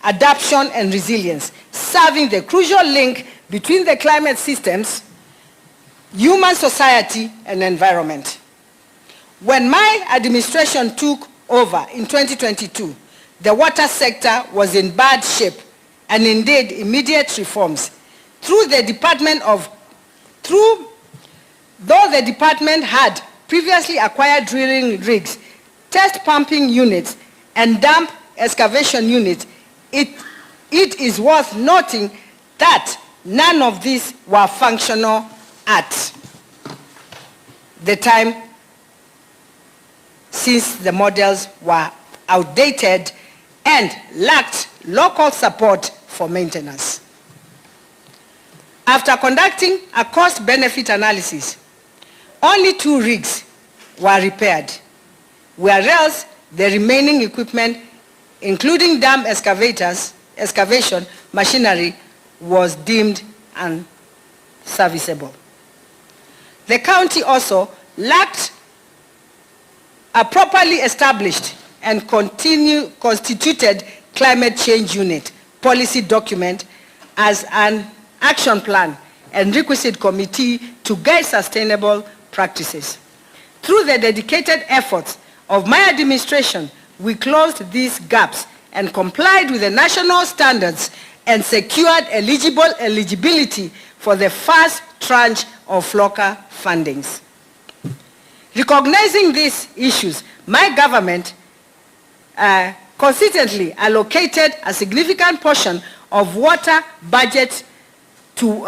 adaptation, and resilience, serving the crucial link between the climate systems, human society, and environment. When my administration took over in 2022, the water sector was in bad shape and indeed immediate reforms. Though the department had previously acquired drilling rigs, test pumping units, and dam excavation units, it is worth noting that none of these were functional at the time, since the models were outdated and lacked local support for maintenance. After conducting a cost-benefit analysis, only 2 rigs were repaired, whereas the remaining equipment, including dam excavation machinery, was deemed unserviceable. The county also lacked a properly established and constituted climate change unit policy document as an action plan and requisite committee to guide sustainable practices. Through the dedicated efforts of my administration, we closed these gaps and complied with the national standards and secured eligibility for the first tranche of FLOCA fundings. Recognizing these issues, my government consistently allocated a significant portion of water budget to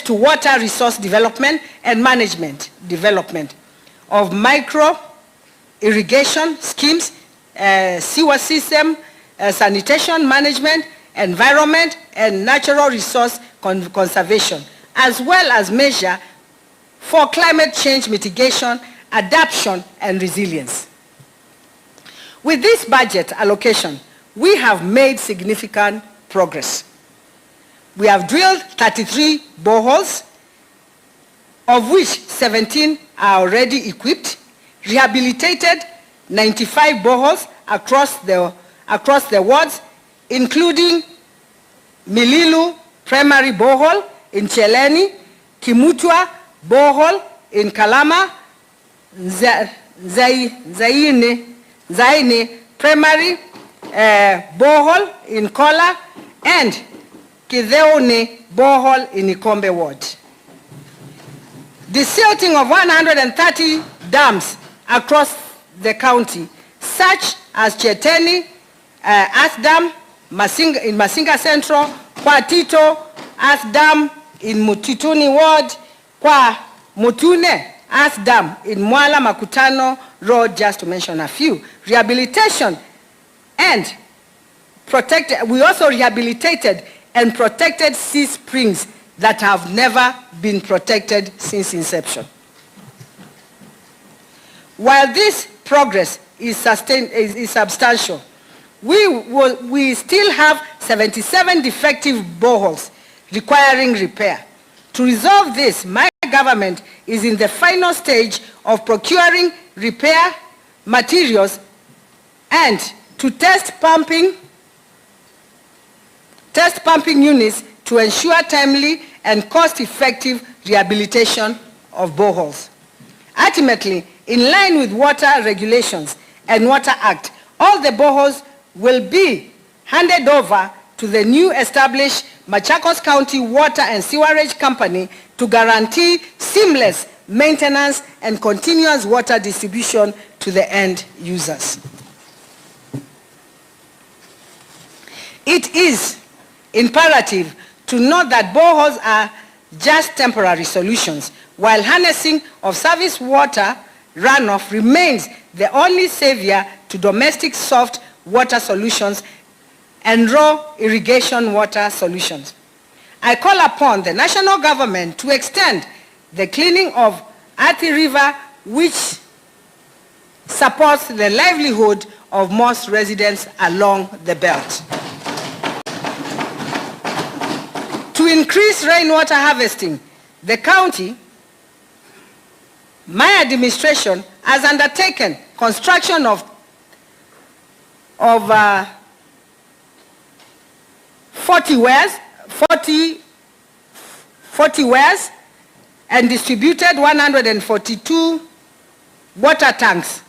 water resource development and management development of micro irrigation schemes, sewer system, sanitation management, environment, and natural resource conservation, as well as measure for climate change mitigation, adaptation, and resilience. With this budget allocation, we have made significant progress. We have drilled 33 boreholes, of which 17 are already equipped, rehabilitated 95 boreholes across the wards, including Mililu Primary Borehole in Cheleni, Kimutwa Borehole in Kalama, Zaine Primary Borehole in Kola, and Kitheone Borehole in Ikombe Ward. The silting of 130 dams across the county, such as Cheteni Earth Dam in Masinga Central, Kwatito Earth Dam in Mutituni Ward, Kwa Mutune Earth Dam in Mwala Makutano Road, just to mention a few. Rehabilitation and protected, we also rehabilitated and protected 6 springs that have never been protected since inception. While this progress is substantial, we still have 77 defective boreholes requiring repair. To resolve this, my government is in the final stage of procuring repair materials and to test pumping units to ensure timely and cost-effective rehabilitation of boreholes. Ultimately, in line with water regulations and Water Act, all the boreholes will be handed over to the new established Machakos County Water and Sewerage Company to guarantee seamless maintenance and continuous water distribution to the end users. It is imperative to note that boreholes are just temporary solutions, while harnessing of surface water runoff remains the only savior to domestic soft water solutions and raw irrigation water solutions. I call upon the national government to extend the cleaning of Athi River, which supports the livelihood of most residents along the belt. To increase rainwater harvesting, the county, my administration, has undertaken construction of 40 wells and distributed 142 water tanks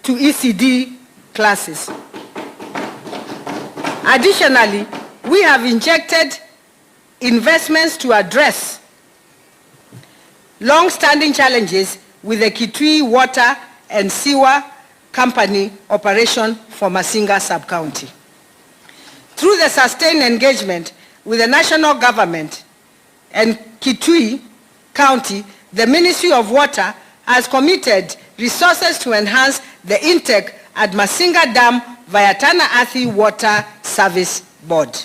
to ECD classes. Additionally, we have injected investments to address long-standing challenges with the Kitui Water and Sewer Company operation for Masinga Sub-County. Through the sustained engagement with the national government and Kitui County, the Ministry of Water has committed resources to enhance the intake at Masinga Dam via Tana Athi Water Service Board.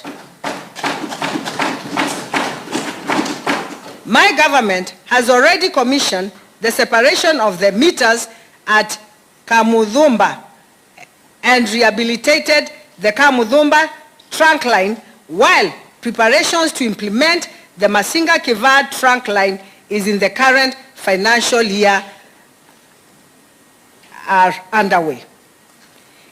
My government has already commissioned the separation of the meters at Kamudhumba and rehabilitated the Kamudhumba trunk line, while preparations to implement the Masinga Kivad trunk line is in the current financial year are underway.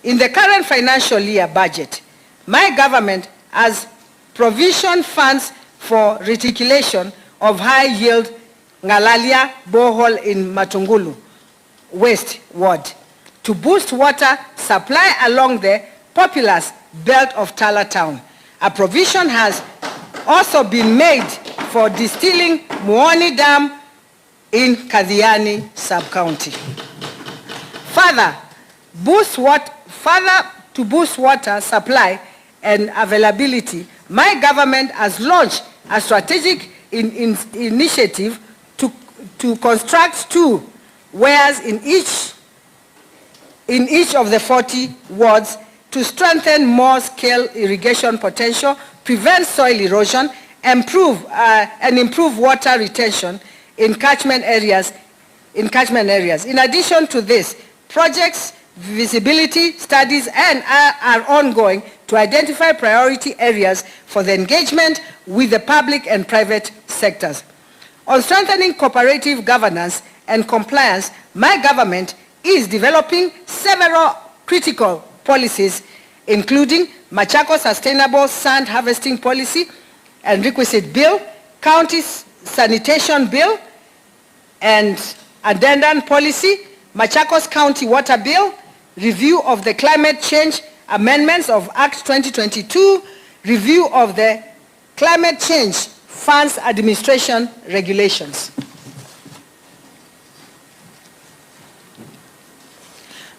In the current financial year budget, my government has provisioned funds for reticulation of high-yield Ngalalia borehole in Matungulu West Ward to boost water supply along the populous belt of Tala Town. A provision has also been made for distilling Muoni Dam in Kadhiani Sub-County. Further to boost water supply and availability, my government has launched a strategic initiative to construct 2 wells in each of the 40 wards to strengthen more scale irrigation potential, prevent soil erosion, and improve water retention in catchment areas. In addition to this, projects visibility studies are ongoing to identify priority areas for the engagement with the public and private sectors. On strengthening cooperative governance and compliance, my government is developing several critical policies, including Machakos Sustainable Sand Harvesting Policy and Requisite Bill, County Sanitation Bill and Addendum Policy, Machakos County Water Bill, review of the Climate Change Amendments of Act 2022, review of the Climate Change Funds Administration Regulations.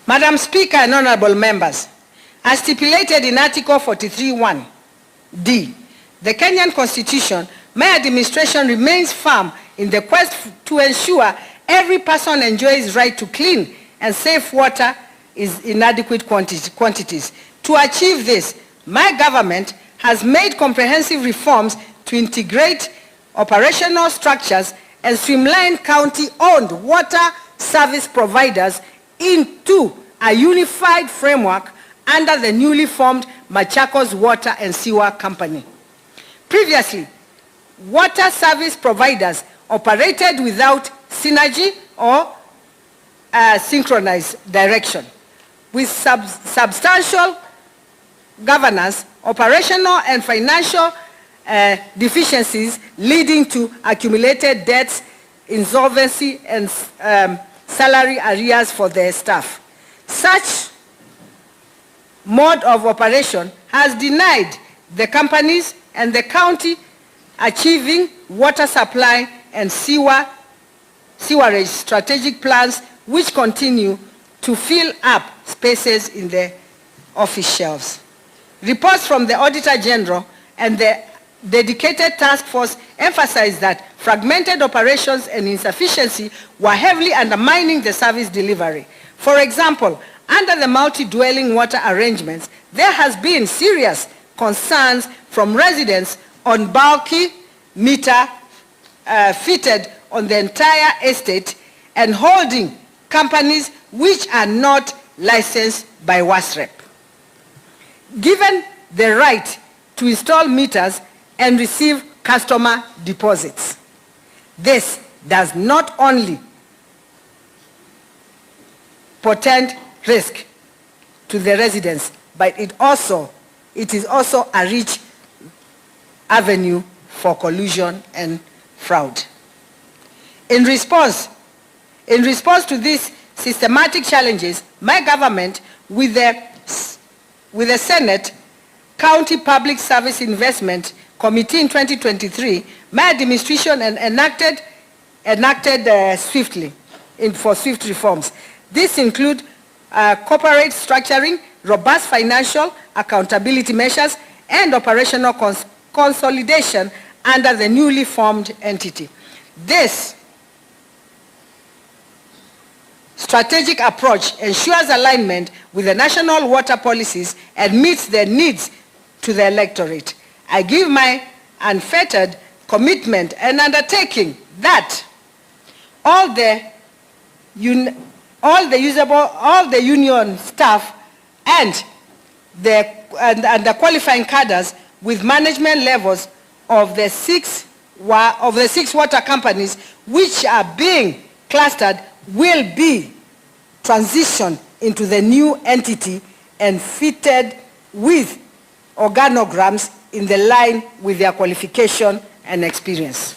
Madam Speaker and honorable members, as stipulated in Article 43(1)(d), the Kenyan Constitution, my administration remains firm in the quest to ensure every person enjoys right to clean and safe water in adequate quantities. To achieve this, my government has made comprehensive reforms to integrate operational structures and streamline county-owned water service providers into a unified framework under the newly formed Machakos Water and Sewer Company. Previously, water service providers operated without synergy or synchronized direction, with substantial governance, operational and financial deficiencies leading to accumulated debts, insolvency, and salary arrears for their staff. Such mode of operation has denied the companies and the county achieving water supply and sewerage strategic plans, which continue to fill up spaces in the office shelves. Reports from the Auditor General and the dedicated task force emphasize that fragmented operations and insufficiency were heavily undermining the service delivery. For example, under the multi-dwelling water arrangements, there has been serious concerns from residents on bulky meter fitted on the entire estate and holding companies which are not licensed by WASREP. Given the right to install meters and receive customer deposits, this does not only portend risk to the residents, but it is also a rich avenue for collusion and fraud. In response to these systematic challenges, my government, with the Senate County Public Service Investment Committee in 2023, my administration enacted swiftly for swift reforms. This include corporate structuring, robust financial accountability measures, and operational consolidation under the newly formed entity. This strategic approach ensures alignment with the national water policies and meets the needs to the electorate. I give my unfettered commitment and undertaking that all the union staff and the qualifying cadres with management levels of the six water companies which are being clustered will be transitioned into the new entity and fitted with organograms in the line with their qualification and experience.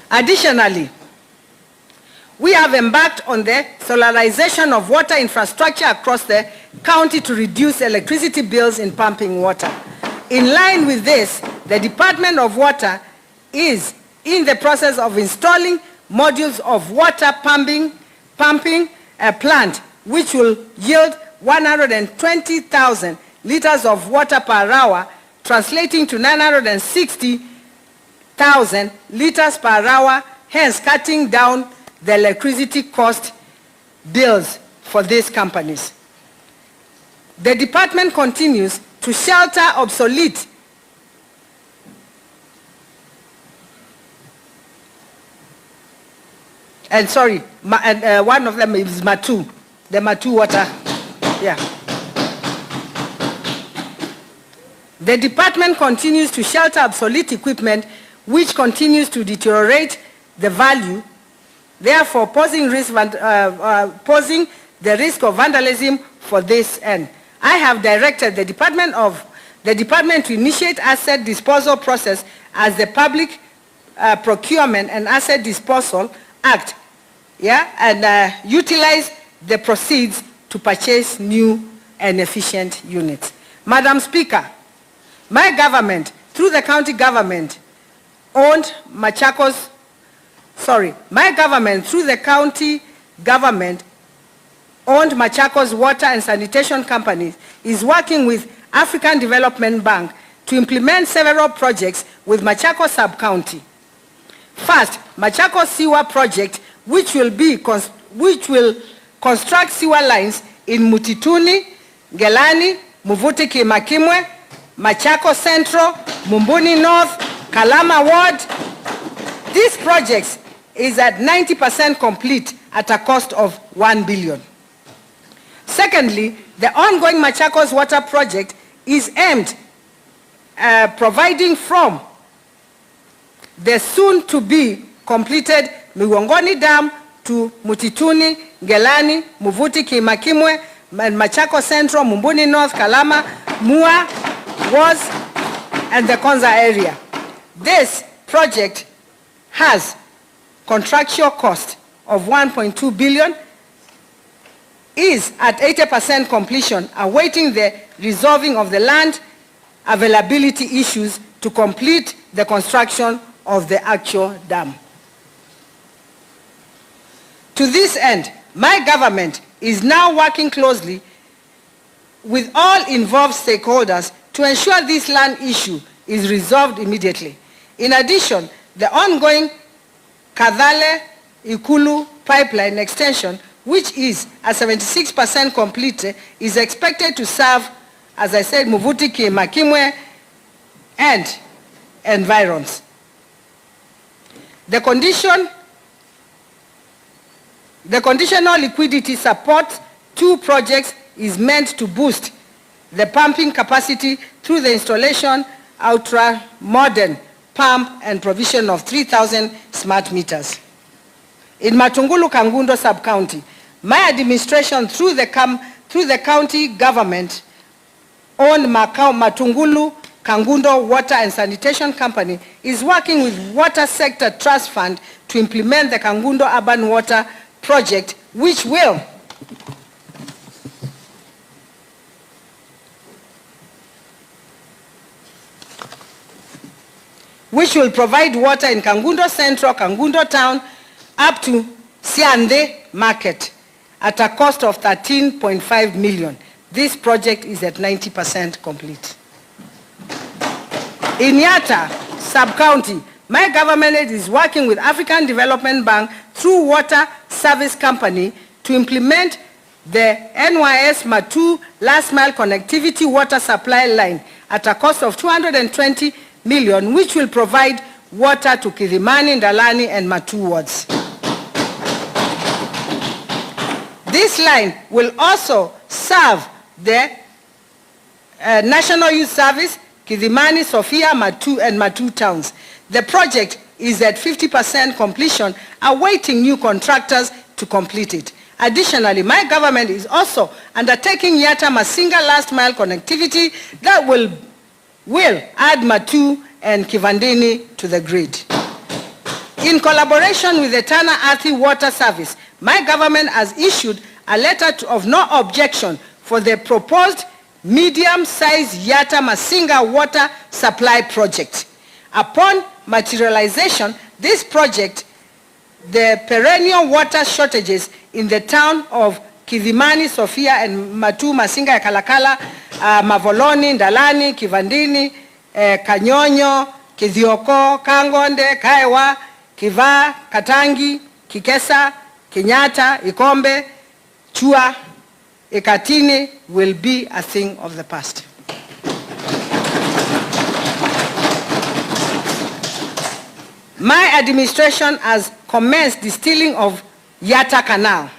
Additionally, we have embarked on the solarization of water infrastructure across the county to reduce electricity bills in pumping water. In line with this, the Department of Water is in the process of installing modules of water pumping plant, which will yield 120,000 liters of water per hour, translating to 960,000 liters per hour, hence cutting down the electricity cost bills for these companies. The department continues to shelter obsolete one of them is Matu, the Matu water. Yeah. The department continues to shelter obsolete equipment which continues to deteriorate the value, therefore posing the risk of vandalism for this end. I have directed the department to initiate asset disposal process as the Public Procurement and Asset Disposal Act, and utilize the proceeds to purchase new and efficient units. Madam Speaker, my government, through the county government, owned Machakos Water and Sanitation Company is working with African Development Bank to implement several projects with Machakos sub-county. First, Machakos Sewer Project, which will construct sewer lines in Mutituni, Ngelani, Muvuti Kimakimwe, Machakos Central, Mumbuni North, Kalama Ward. This project is at 90% complete at a cost of 1 billion. Secondly, the ongoing Machakos Water Project is aimed at providing from the soon-to-be completed Miwongoni Dam to Mutituni, Ngelani, Muvuti, Kimakimwe, and Machakos Central, Mumbuni North, Kalama, Mua, Was, and the Konza area. This project has contractual cost of 1.2 billion, is at 80% completion, awaiting the resolving of the land availability issues to complete the construction of the actual dam. To this end, my government is now working closely with all involved stakeholders to ensure this land issue is resolved immediately. In addition, the ongoing Kadhale-Ikulu pipeline extension, which is at 76% complete, is expected to serve, as I said, Muvuti, Kimakimwe, and environs. The conditional liquidity support 2 projects is meant to boost the pumping capacity through the installation ultra-modern pump and provision of 3,000 smart meters. In Matungulu Kangundo sub-county, my administration through through the county government owned Matungulu Kangundo Water and Sanitation Company, is working with Water Sector Trust Fund to implement the Kangundo Urban Water Project, which will provide water in Kangundo Central, Kangundo Town, up to Siande Market at a cost of 13.5 million. This project is at 90% complete. In Yatta sub-county, my government is working with African Development Bank through Water Service Company to implement the NYS Matu last mile connectivity water supply line at a cost of 220 million, which will provide water to Kirimani, Ndalani, and Matu wards. This line will also serve the National Youth Service, Kirimani, Sofia, Matu, and Matu towns. The project is at 50% completion, awaiting new contractors to complete it. Additionally, my government is also undertaking Yatta Masinga last mile connectivity that will add Matu and Kivandini to the grid. In collaboration with the Tana Athi Water Service, my government has issued a letter of no objection for the proposed medium-sized Yatta Masinga water supply project. Upon materialization, this project, the perennial water shortages in the town of Kirimani, Sofia, and Matu, Masinga, Kalakala, Mavoloni, Ndalani, Kivandini, Kanyonyo, Kithioko, Kangonde, Kaiwa, Kiva, Katangi, Kikesa, Kenyatta, Ikombe, Chua, Ekatini will be a thing of the past. My administration has commenced the distilling of Yatta Canal.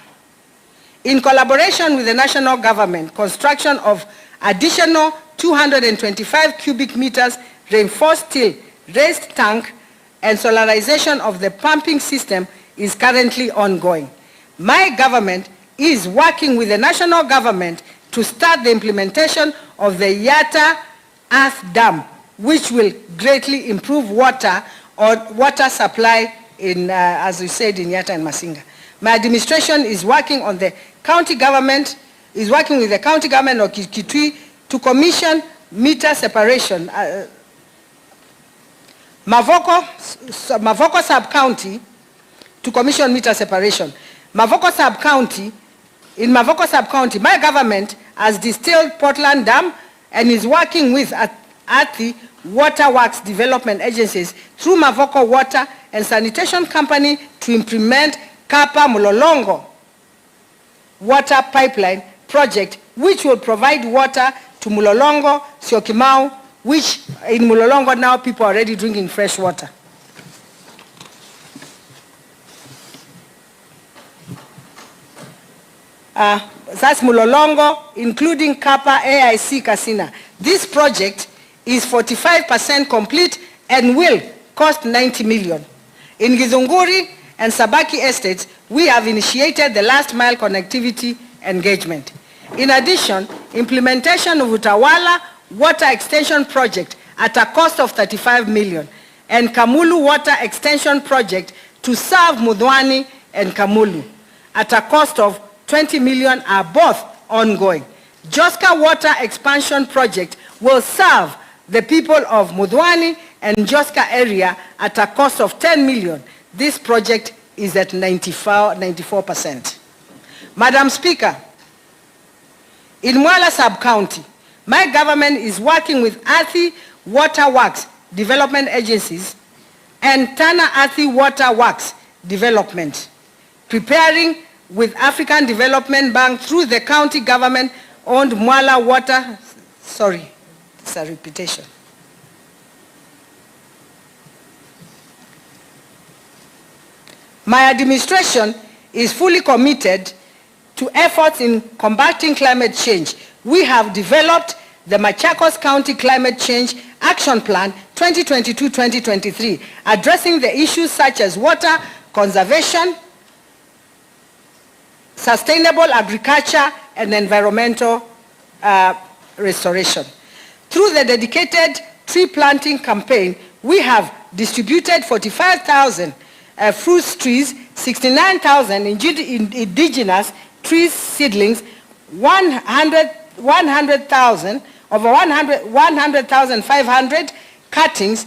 In collaboration with the national government, construction of additional 225 cubic meters reinforced steel raised tank and solarization of the pumping system is currently ongoing. My government is working with the national government to start the implementation of the Yatta Earth Dam, which will greatly improve water supply in, as we said, in Yatta and Masinga. My administration is working on the county government, of Kitui to commission meter separation. Mavoko sub-county to commission meter separation. In Mavoko sub-county, my government has distilled Portland Dam and is working with Athi Waterworks Development Agencies through Mavoko Water and Sanitation Company to implement Kapa Mulolongo Water Pipeline Project, which will provide water to Mulolongo, Syokimau, which in Mulolongo now people are already drinking fresh water. That's Mulolongo, including Kapa AIC Kasina. This project is 45% complete and will cost 90 million. In Githunguri and Sabaki estates, we have initiated the last mile connectivity engagement. In addition, implementation of Utawala Water Extension Project at a cost of 35 million and Kamulu Water Extension Project to serve Mudwani and Kamulu at a cost of 20 million are both ongoing. Joska Water Expansion Project will serve the people of Mudwani and Joska area at a cost of 10 million. This project is at 94%. Madam Speaker, in Mwala sub-county, my government is working with Athi Waterworks Development Agencies and Tana Athi Waterworks Development, preparing with African Development Bank through the county government-owned Mwala Water, sorry, it's a repetition. My administration is fully committed to efforts in combating climate change. We have developed the Machakos County Climate Change Action Plan 2022-2023, addressing the issues such as water conservation, sustainable agriculture, and environmental restoration. Through the dedicated tree planting campaign, we have distributed 45,000 fruit trees, 69,000 indigenous tree seedlings, 100,500 cuttings,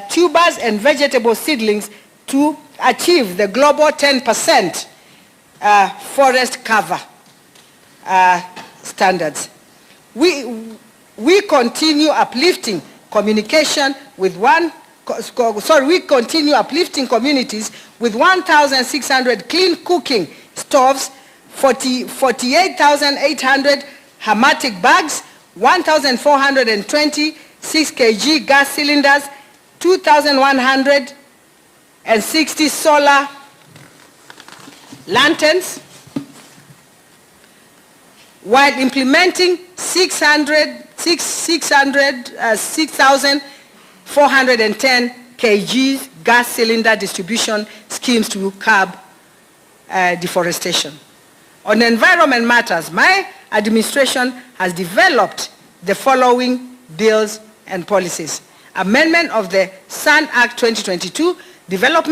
tubers and vegetable seedlings to achieve the global 10% forest cover standards. We continue uplifting communication with we continue uplifting communities with 1,600 clean cooking stoves, 48,800 hermetic bags, 1,420 6 kg gas cylinders, 2,160 solar lanterns, while implementing 6,410 kg gas cylinder distribution schemes to curb deforestation. On environment matters, my administration has developed the following bills and policies. Amendment of the SAN Act 2022, development